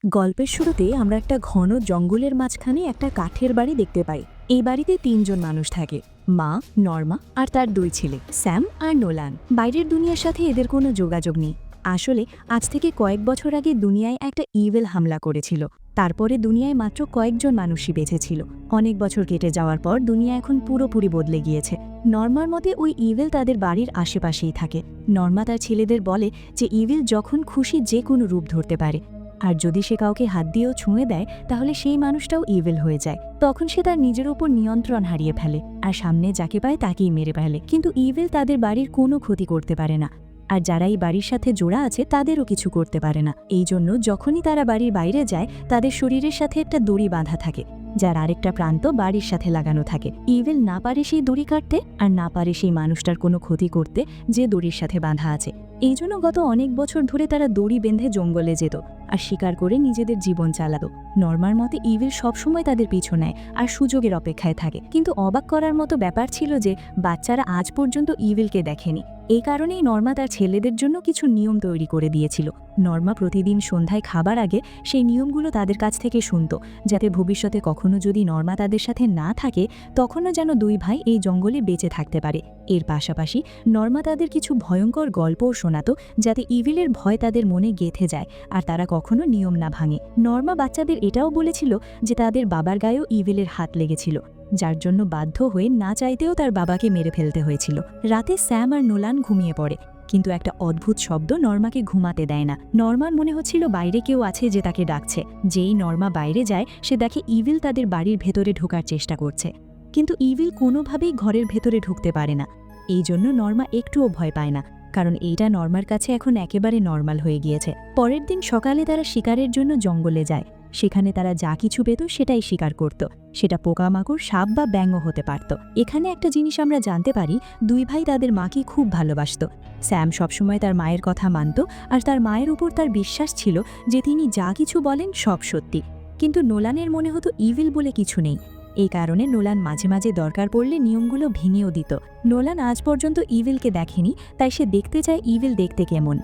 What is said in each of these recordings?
গল্পের শুরুতে আমরা একটা ঘন জঙ্গলের মাঝখানে একটা কাঠের বাড়ি দেখতে পাই। এই বাড়িতে তিনজন মানুষ থাকে, মা, নর্মা আর তার দুই ছেলে স্যাম আর নোলান। বাইরের দুনিয়ার সাথে এদের কোনো যোগাযোগ নেই। আসলে আজ থেকে কয়েক বছর আগে দুনিয়ায় একটা ইভিল হামলা করেছিল। তারপরে দুনিয়ায় মাত্র কয়েকজন মানুষই বেঁচে ছিল। অনেক বছর কেটে যাওয়ার পর দুনিয়া এখন পুরোপুরি বদলে গিয়েছে। নর্মার মতে ওই ইভিল তাদের বাড়ির আশেপাশেই থাকে। নর্মা তার ছেলেদের বলে যে ইভিল যখন খুশি যে কোনো রূপ ধরতে পারে, আর যদি সে কাউকে হাত দিয়েও ছুঁয়ে দেয় তাহলে সেই মানুষটাও ইভিল হয়ে যায়। তখন সে তার নিজের উপর নিয়ন্ত্রণ হারিয়ে ফেলে আর সামনে যাকে পায় তাকেই মেরে ফেলে। কিন্তু ইভিল তাদের বাড়ির কোনো ক্ষতি করতে পারে না, আর যারা এই বাড়ির সাথে জোড়া আছে তাদেরও কিছু করতে পারে না। এই জন্য যখনই তারা বাড়ির বাইরে যায় তাদের শরীরের সাথে একটা দড়ি বাঁধা থাকে, যার আরেকটা প্রান্ত বাড়ির সাথে লাগানো থাকে। ইভিল না পারে সেই দড়ি কাটতে, আর না পারে সেই মানুষটার কোনো ক্ষতি করতে যে দড়ির সাথে বাঁধা আছে। এই জন্য গত অনেক বছর ধরে তারা দড়ি বেঁধে জঙ্গলে যেত আর শিকার করে নিজেদের জীবন চালাতো। নর্মার মতে ইভিল সবসময় তাদের পিছু নেয় আর সুযোগের অপেক্ষায় থাকে। কিন্তু অবাক করার মতো ব্যাপার ছিল যে বাচ্চারা আজ পর্যন্ত ইভিলকে দেখেনি। এই কারণেই নর্মা তার ছেলেদের জন্য কিছু নিয়ম তৈরি করে দিয়েছিল। নর্মা প্রতিদিন সন্ধ্যায় খাবার আগে সেই নিয়মগুলো তাদের কাছ থেকে শুনত, যাতে ভবিষ্যতে কখনো যদি নর্মা তাদের সাথে না থাকে তখনও যেন দুই ভাই এই জঙ্গলে বেঁচে থাকতে পারে। এর পাশাপাশি নর্মা তাদের কিছু ভয়ঙ্কর গল্পও শোনাতো, যাতে ইভিলের ভয় তাদের মনে গেঁথে যায় আর তারা কখনো নিয়ম না ভাঙে। নর্মা বাচ্চাদের এটাও বলেছিল যে তাদের বাবার গায়েও ইভিলের হাত লেগেছিল, যার জন্য বাধ্য হয়ে না চাইতেও তার বাবাকে মেরে ফেলতে হয়েছিল। রাতে স্যাম আর নোলান ঘুমিয়ে পড়ে, কিন্তু একটা অদ্ভুত শব্দ নর্মাকে ঘুমাতে দেয় না। নর্মার মনে হচ্ছিল বাইরে কেউ আছে যে তাকে ডাকছে। যেই নর্মা বাইরে যায় সে দেখে ইভিল তাদের বাড়ির ভেতরে ঢোকার চেষ্টা করছে, কিন্তু ইভিল কোনোভাবেই ঘরের ভেতরে ঢুকতে পারে না। এই জন্য নর্মা একটুও ভয় পায় না, কারণ এইটা নর্মার কাছে এখন একেবারে নর্মাল হয়ে গিয়েছে। পরের দিন সকালে তারা শিকারের জন্য জঙ্গলে যায়। সেখানে তারা যা কিছু পেত সেটাই শিকার করত। সেটা পোকামাকড়, সাপ বা ব্যাঙও হতে পারত। এখানে একটা জিনিস আমরা জানতে পারি, দুই ভাই তাদের মাকে খুব ভালোবাসত। স্যাম সবসময় তার মায়ের কথা মানত, আর তার মায়ের উপর তার বিশ্বাস ছিল যে তিনি যা কিছু বলেন সব সত্যি। কিন্তু নোলানের মনে হতো ইভিল বলে কিছু নেই। এই কারণে নোলান মাঝে মাঝে দরকার পড়লে নিয়মগুলো ভেঙেও দিত। নোলান আজ পর্যন্ত ইভিলকে দেখেনি, তাই সে দেখতে চায় ইভিল দেখতে কেমন।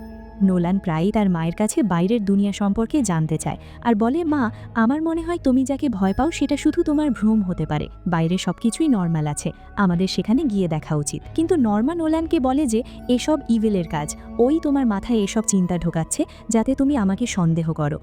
নোলান প্রায়ই তার মায়ের কাছে বাইরের দুনিয়া সম্পর্কে জানতে চায় আর বলে, মা, আমার মনে হয় তুমি যাকে ভয় পাও সেটা শুধু তোমার ভ্রম হতে পারে। বাইরে সবকিছুই নর্মাল আছে, আমাদের সেখানে গিয়ে দেখা উচিত। কিন্তু নর্মা নোলানকে বলে যে এসব ইভিলের কাজ, ওই তোমার মাথায় এসব চিন্তা ঢোকাচ্ছে যাতে তুমি আমাকে সন্দেহ করো।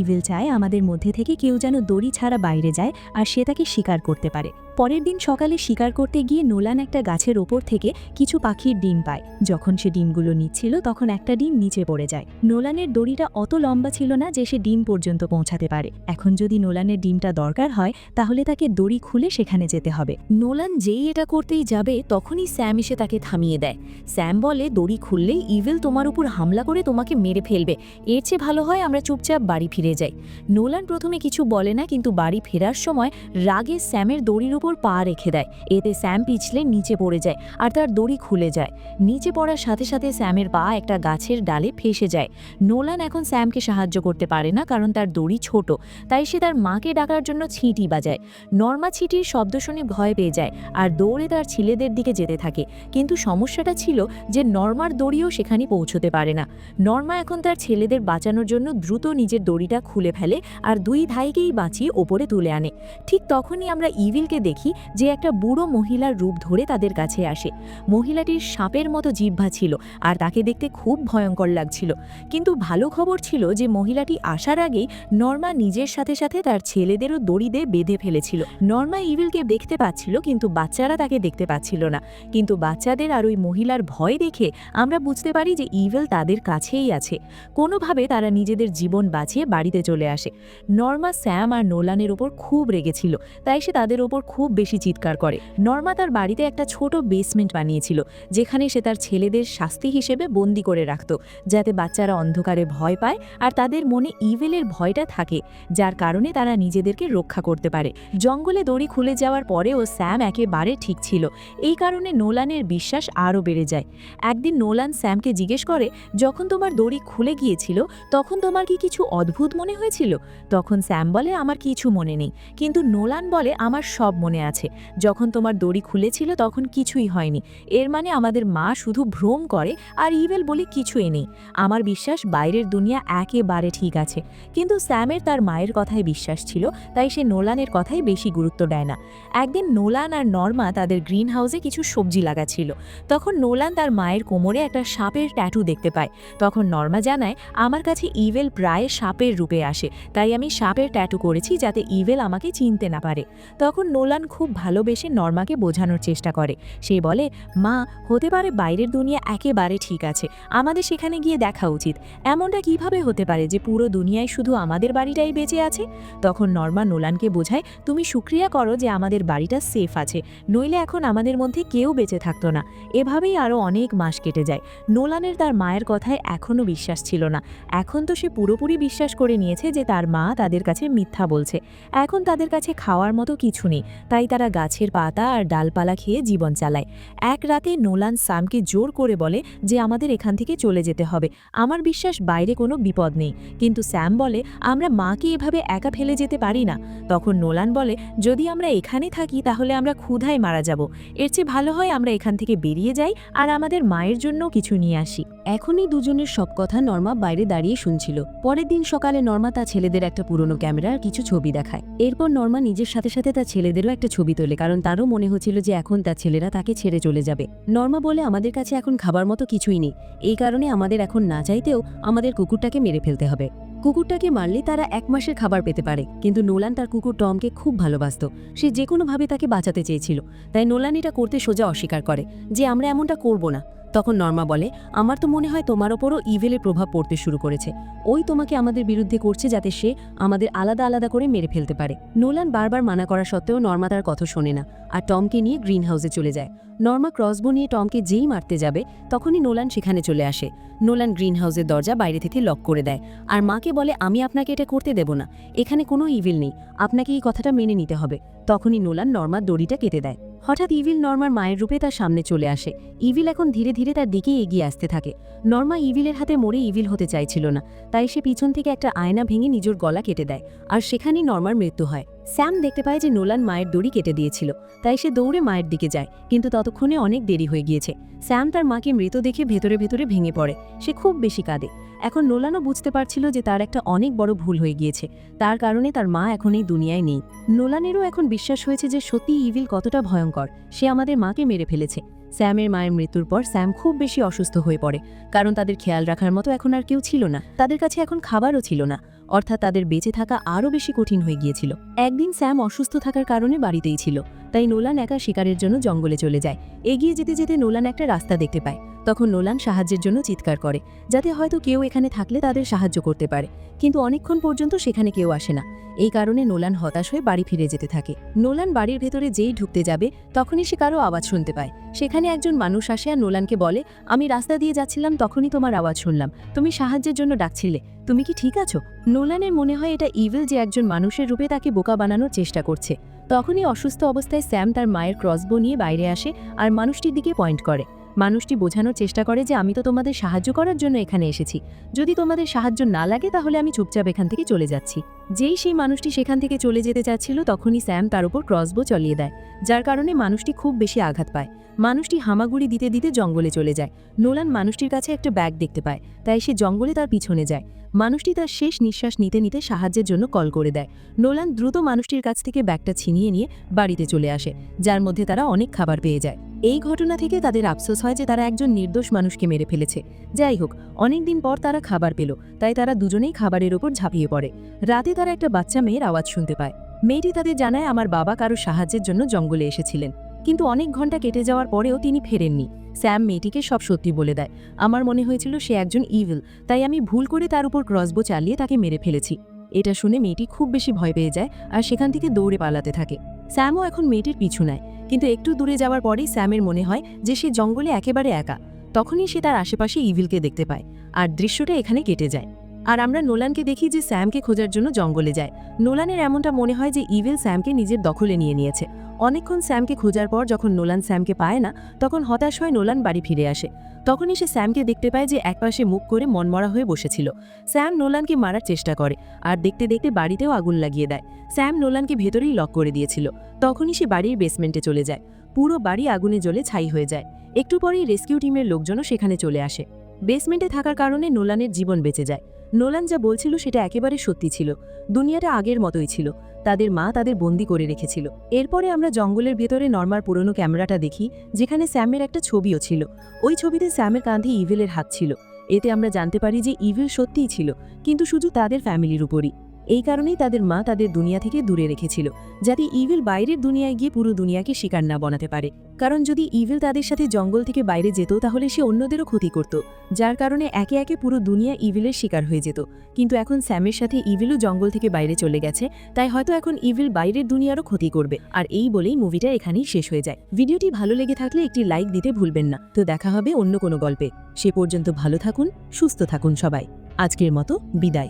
ইভিল চায় আমাদের মধ্যে থেকে কেউ যেন দড়ি ছাড়া বাইরে যায় আর সে তাকে শিকার করতে পারে। পরের দিন সকালে শিকার করতে গিয়ে নোলান একটা গাছের ওপর থেকে কিছু পাখির ডিম পায়। যখন সে ডিমগুলো নিচ্ছিল তখন একটা ডিম নিচে পড়ে যায়। নোলানের দড়িটা অত লম্বা ছিল না যে সে ডিম পর্যন্ত পৌঁছাতে পারে। এখন যদি নোলানের ডিমটা দরকার হয় তাহলে তাকে দড়ি খুলে সেখানে যেতে হবে। নোলান যেই এটা করতেই যাবে তখনই স্যাম এসে তাকে থামিয়ে দেয়। স্যাম বলে, দড়ি খুললেই ইভিল তোমার উপর হামলা করে তোমাকে মেরে ফেলবে, এর চেয়ে ভালো হয় আমরা চুপচাপ বাড়ি ফিরে যাই। নোলান প্রথমে কিছু বলে না, কিন্তু বাড়ি ফেরার সময় রাগে স্যামের দড়ির উপর পা রেখে দেয়। এতে স্যাম পিছলে নিচে পড়ে যায় আর তার দড়ি খুলে যায়। নিচে পড়ার সাথে সাথে স্যামের পা একটা গাছের ডালে ফেসে যায়। নোলান এখন স্যামকে সাহায্য করতে পারে না, কারণ তার দড়ি ছোট, তাই সে তার মাকে ডাকার জন্য ছিটি বাজায়। নর্মা ছিটির শব্দ শুনে ভয় পেয়ে যায় আর দৌড়ে তার ছেলেদের দিকে যেতে থাকে। কিন্তু সমস্যাটা ছিল যে নর্মার দড়িও সেখানে পৌঁছতে পারে না। নর্মা এখন তার ছেলেদের বাঁচানোর জন্য দ্রুত নিজের দড়িটা খুলে ফেলে আর দুই ভাইকেই বাঁচিয়ে ওপরে তুলে আনে। ঠিক তখনই আমরা ইভিলকে দেখি যে একটা বুড়ো মহিলার রূপ ধরে তাদের কাছে আসে। মহিলাটির সাপের মতো জিহ্বা ছিল আর তাকে দেখতে খুব ভয়ঙ্কর লাগছিল। কিন্তু ভালো খবর ছিল যে মহিলাটি আসার আগেই নর্মা নিজের সাথে সাথে তার ছেলেদেরও দড়ি দিয়ে বেঁধে ফেলেছিল। নর্মা ইভিলকে দেখতে পাচ্ছিল, কিন্তু বাচ্চারা তাকে দেখতে পাচ্ছিল না। কিন্তু বাচ্চাদের আর ওই মহিলার ভয় দেখে আমরা বুঝতে পারি যে ইভিল তাদের কাছেই আছে। কোনোভাবে তারা নিজেদের জীবন বাঁচিয়ে বাড়িতে চলে আসে। নর্মা স্যাম আর নোলানের ওপর খুব রেগেছিল, তাই সে তাদের ওপর খুব বেশি চিৎকার করে। নর্মা তার বাড়িতে একটা ছোট বেসমেন্ট বানিয়েছিল, যেখানে সে তার ছেলেদের শাস্তি হিসেবে বন্দি করে রাখত, যাতে বাচ্চারা অন্ধকারে ভয় পায় আর তাদের মনে ইভিলের ভয়টা থাকে, যার কারণে তারা নিজেদেরকে রক্ষা করতে পারে। জঙ্গলে দড়ি খুলে যাওয়ার পরেও স্যাম একেবারে ঠিক ছিল। এই কারণে নোলানের বিশ্বাস আরও বেড়ে যায়। একদিন নোলান স্যামকে জিজ্ঞেস করে, যখন তোমার দড়ি খুলে গিয়েছিল তখন তোমার কি কিছু অদ্ভুত ভূত মনে হয়েছিল? তখন স্যাম বলে, আমার কিছু মনে নেই, কিন্তু নোলান বলে, আমার সব মনে আছে। যখন তোমার দড়ি খুলেছিল তখন কিছুই হয়নি। এর মানে আমাদের মা শুধু ভ্রম করে আর ইভেল বলে কিছুই নেই। আমার বিশ্বাস বাইরের দুনিয়া একেবারে ঠিক আছে। কিন্তু স্যামের তার মায়ের কথায় বিশ্বাস ছিল, তাই সে নোলানের কথাই বেশি গুরুত্ব দেয় না। একদিন নোলান আর নর্মা তাদের গ্রিন হাউসে কিছু সবজি লাগাচ্ছিল। তখন নোলান তার মায়ের কোমরে একটা সাপের ট্যাটু দেখতে পায়। তখন নর্মা জানায়, আমার কাছে ইভেল প্রায় সাপের রূপে আসে, তাই আমি সাপের ট্যাটু করেছি যাতে ইভেল আমাকে চিনতে না পারে। তখন নোলান খুব ভালোবেসে নর্মাকে বোঝানোর চেষ্টা করে। সে বলে, মা, হতে পারে বাইরের দুনিয়া একেবারে ঠিক আছে, আমাদের সেখানে গিয়ে দেখা উচিত। এমনটা কিভাবে হতে পারে যে পুরো দুনিয়ায় শুধু আমাদের বাড়িটাই বেঁচে আছে? তখন নর্মা নোলানকে বোঝায়, তুমি শুকরিয়া করো যে আমাদের বাড়িটা সেফ আছে, নইলে এখন আমাদের মধ্যে কেউ বেঁচে থাকতো না। এভাবেই আরও অনেক মাস কেটে যায়। নোলানের তার মায়ের কথায় এখনও বিশ্বাস ছিল না। এখন তো সে পুরোপুরি বিশ্বাস করে নিয়েছে যে তার মা তাদের কাছে মিথ্যা বলছে। এখন তাদের কাছে খাওয়ার মতো কিছু নেই, তাই তারা গাছের পাতা আর ডালপালা খেয়ে জীবন চালায়। এক রাতে নোলান স্যামকে জোর করে বলে যে আমাদের এখান থেকে চলে যেতে হবে, আমার বিশ্বাস বাইরে কোনো বিপদ নেই। কিন্তু স্যাম বলে, আমরা মাকে এভাবে একা ফেলে যেতে পারি না। তখন নোলান বলে, যদি আমরা এখানে থাকি তাহলে আমরা ক্ষুধায় মারা যাব, এর চেয়ে ভালো হয় আমরা এখান থেকে বেরিয়ে যাই আর আমাদের মায়ের জন্য কিছু নিয়ে আসি। এখনই দুজনের সব কথা নর্মা বাইরে দাঁড়িয়ে শুনছিল। পরের দিন সকালে নর্মা তার ছেলেদের একটা পুরনো ক্যামেরার কিছু ছবি দেখায়। এরপর নর্মা নিজের সাথে সাথে তার ছেলেদেরও একটা ছবি তোলে, কারণ তারও মনে হচ্ছিল যে এখন তার ছেলেরা তাকে ছেড়ে চলে যাবে। নর্মা বলে, আমাদের কাছে এখন খাবার মতো কিছুই নেই, এই কারণে আমাদের এখন না চাইতেও আমাদের কুকুরটাকে মেরে ফেলতে হবে। কুকুরটাকে মারলে তারা 1 মাসের খাবার পেতে পারে। কিন্তু নোলান তার কুকুর টমকে খুব ভালোবাসত, সে যে কোনোভাবে তাকে বাঁচাতে চেয়েছিল। তাই নোলান এটা করতে সোজা অস্বীকার করে যে আমরা এমনটা করব না। তখন নর্মা বলে, আমার তো মনে হয় তোমার ওপরও ইভেলের প্রভাব পড়তে শুরু করেছে। ওই তোমাকে আমাদের বিরুদ্ধে করছে যাতে সে আমাদের আলাদা আলাদা করে মেরে ফেলতে পারে। নোলান বারবার মানা করা সত্ত্বেও নর্মা তার কথা শোনে না আর টমকে নিয়ে গ্রিন হাউসে চলে যায়। নর্মা ক্রসবো নিয়ে টমকে যেই মারতে যাবে তখনই নোলান সেখানে চলে আসে। নোলান গ্রিন হাউসের দরজা বাইরে থেকে লক করে দেয় আর মাকে বলে, আমি আপনাকে এটা করতে দেব না, এখানে কোনো ইভিল নেই, আপনাকে এই কথাটা মেনে নিতে হবে। তখনই নোলান নর্মার দড়িটা কেটে দেয়। হঠাৎ ইভিল নর্মার মায়ের রূপে তার সামনে চলে আসে। ইভিল এখন ধীরে ধীরে তার দিকে এগিয়ে আসতে থাকে। নর্মা ইভিলের হাতে মরে ইভিল হতে চাইছিল না, তাই সে পিছন থেকে একটা আয়না ভেঙে নিজের গলা কেটে দেয় আর সেখানেই নর্মার মৃত্যু হয়। স্যাম দেখতে পায় যে নোলান মায়ের দড়ি কেটে দিয়েছিল, তাই সে দৌড়ে মায়ের দিকে যায়, কিন্তু ততক্ষণে অনেক দেরি হয়ে গিয়েছে। স্যাম তার মাকে মৃত দেখে ভেতরে ভেতরে ভেঙে পড়ে, সে খুব বেশি কাঁদে। এখন নোলানও বুঝতে পারছিল যে তার একটা অনেক বড় ভুল হয়ে গিয়েছে, তার কারণে তার মা এখন এই দুনিয়ায় নেই। নোলানেরও এখন বিশ্বাস হয়েছে যে সত্যি ইভিল কতটা ভয়ঙ্কর, সে আমাদের মাকে মেরে ফেলেছে। স্যামের মায়ের মৃত্যুর পর স্যাম খুব বেশি অসুস্থ হয়ে পড়ে, কারণ তাদের খেয়াল রাখার মতো এখন আর কেউ ছিল না, তাদের কাছে এখন খাবারও ছিল না, অর্থাৎ তাদের বেঁচে থাকা আরও বেশি কঠিন হয়ে গিয়েছিল। একদিন স্যাম অসুস্থ থাকার কারণে বাড়িতেই ছিল, তাই নোলান একা শিকারের জন্য জঙ্গলে চলে যায়। এগিয়ে যেতে যেতে নোলান একটা রাস্তা দেখতে পায়। তখন নোলান সাহায্যের জন্য চিৎকার করে, যাতে হয়তো কেউ এখানে থাকলে তাদের সাহায্য করতে পারে, কিন্তু অনেকক্ষণ পর্যন্ত সেখানে কেউ আসে না। এই কারণে নোলান হতাশ হয়ে বাড়ি ফিরে যেতে থাকে। নোলান বাড়ির ভেতরে যেই ঢুকতে যাবে তখনই সে কারো আওয়াজ শুনতে পায়। সেখানে একজন মানুষ আসে আর নোলানকে বলে, আমি রাস্তা দিয়ে যাচ্ছিলাম, তখনই তোমার আওয়াজ শুনলাম, তুমি সাহায্যের জন্য ডাকছিলে, তুমি কি ঠিক আছো? নোলানের মনে হয় এটা ইভিল যে একজন মানুষের রূপে তাকে বোকা বানানোর চেষ্টা করছে। তখনই অসুস্থ অবস্থায় স্যাম তার মায়ের ক্রসবো নিয়ে বাইরে আসে আর মানুষটির দিকে পয়েন্ট করে। মানুষটি বোঝানোর চেষ্টা করে যে আমি তো তোমাদের সাহায্য করার জন্য এখানে এসেছি, যদি তোমাদের সাহায্য না লাগে তাহলে আমি চুপচাপ এখান থেকে চলে যাচ্ছি। যেই সেই মানুষটি সেখান থেকে চলে যেতে চাচ্ছিল তখনই স্যাম তার উপর ক্রসবো চালিয়ে দেয়, যার কারণে মানুষটি খুব বেশি আঘাত পায়। মানুষটি হামাগুড়ি দিতে দিতে জঙ্গলে চলে যায়। নোলান মানুষটির কাছে একটা ব্যাগ দেখতে পায়, তাই সে জঙ্গলে তার পিছনে যায়। মানুষটি তার শেষ নিঃশ্বাস নিতে নিতে সাহায্যের জন্য কল করে দেয়। নোলান দ্রুত মানুষটির কাছ থেকে ব্যাগটা ছিনিয়ে নিয়ে বাড়িতে চলে আসে, যার মধ্যে তারা অনেক খাবার পেয়ে যায়। এই ঘটনা থেকে তাদের আফসোস হয় যে তারা একজন নির্দোষ মানুষকে মেরে ফেলেছে। যাই হোক, অনেকদিন পর তারা খাবার পেল, তাই তারা দুজনেই খাবারের ওপর ঝাঁপিয়ে পড়ে। রাতে তারা একটা বাচ্চা মেয়ের আওয়াজ শুনতে পায়। মেয়েটি তাদের জানায়, আমার বাবা কারো সাহায্যের জন্য জঙ্গলে এসেছিলেন, কিন্তু অনেক ঘন্টা কেটে যাওয়ার পরেও তিনি ফেরেননি। স্যাম মেয়েটিকে সব সত্যি বলে দেয়, আমার মনে হয়েছিল সে একজন ইভিল, তাই আমি ভুল করে তার উপর ক্রসবো চালিয়ে তাকে মেরে ফেলেছি। এটা শুনে মেয়েটি খুব বেশি ভয় পেয়ে যায় আর সেখান থেকে দৌড়ে পালাতে থাকে। স্যামও এখন মেয়েটির পিছু নেয়, কিন্তু একটু দূরে যাওয়ার পরেই স্যামের মনে হয় যে সে জঙ্গলে একেবারে একা। তখনই সে তার আশেপাশে ইভিলকে দেখতে পায় আর দৃশ্যটা এখানে কেটে যায়। আর আমরা নোলানকে দেখি যে স্যামকে খোঁজার জন্য জঙ্গলে যায়। নোলানের এমনটা মনে হয় যে ইভিল স্যামকে নিজের দখলে নিয়ে নিয়েছে। অনেকক্ষণ স্যামকে খোঁজার পর যখন নোলান স্যামকে পায় না, তখন হতাশ হয়ে নোলান বাড়ি ফিরে আসে। তখনই সে স্যামকে দেখতে পায় যে একপাশে মুখ করে মনমরা হয়ে বসেছিল। স্যাম নোলানকে মারার চেষ্টা করে আর দেখতে দেখতে বাড়িতেও আগুন লাগিয়ে দেয়। স্যাম নোলানকে ভেতরেই লক করে দিয়েছিল। তখনই সে বাড়ির বেসমেন্টে চলে যায়। পুরো বাড়ি আগুনে জ্বলে ছাই হয়ে যায়। একটু পরেই রেস্কিউ টিমের লোকজনও সেখানে চলে আসে। বেসমেন্টে থাকার কারণে নোলানের জীবন বেঁচে যায়। নোলান যা বলছিল সেটা একেবারে সত্যি ছিল। দুনিয়াটা আগের মতোই ছিল। তাদের মা তাদের বন্দি করে রেখেছিল। এরপরে আমরা জঙ্গলের ভেতরে নর্মার পুরনো ক্যামেরাটা দেখি, যেখানে স্যামের একটা ছবিও ছিল। ওই ছবিতে স্যামের কাঁধে ইভিলের হাত ছিল। এতে আমরা জানতে পারি যে ইভিল সত্যিই ছিল, কিন্তু শুধু তাদের ফ্যামিলির উপরই। এই কারণেই তাদের মা তাদের দুনিয়া থেকে দূরে রেখেছিল, যাতে ইভিল বাইরের দুনিয়ায় গিয়ে পুরো দুনিয়াকে শিকার না বানাতে পারে। কারণ যদি ইভিল তাদের সাথে জঙ্গল থেকে বাইরে যেত, তাহলে সে অন্যদেরও ক্ষতি করত, যার কারণে একে একে পুরো দুনিয়া ইভিলের শিকার হয়ে যেত। কিন্তু এখন স্যামের সাথে ইভিলও জঙ্গল থেকে বাইরে চলে গেছে, তাই হয়তো এখন ইভিল বাইরের দুনিয়ারও ক্ষতি করবে। আর এই বলেই মুভিটা এখানেই শেষ হয়ে যায়। ভিডিওটি ভালো লেগে থাকলে একটি লাইক দিতে ভুলবেন না। তো দেখা হবে অন্য কোনো গল্পে। সে পর্যন্ত ভালো থাকুন, সুস্থ থাকুন সবাই। আজকের মতো বিদায়।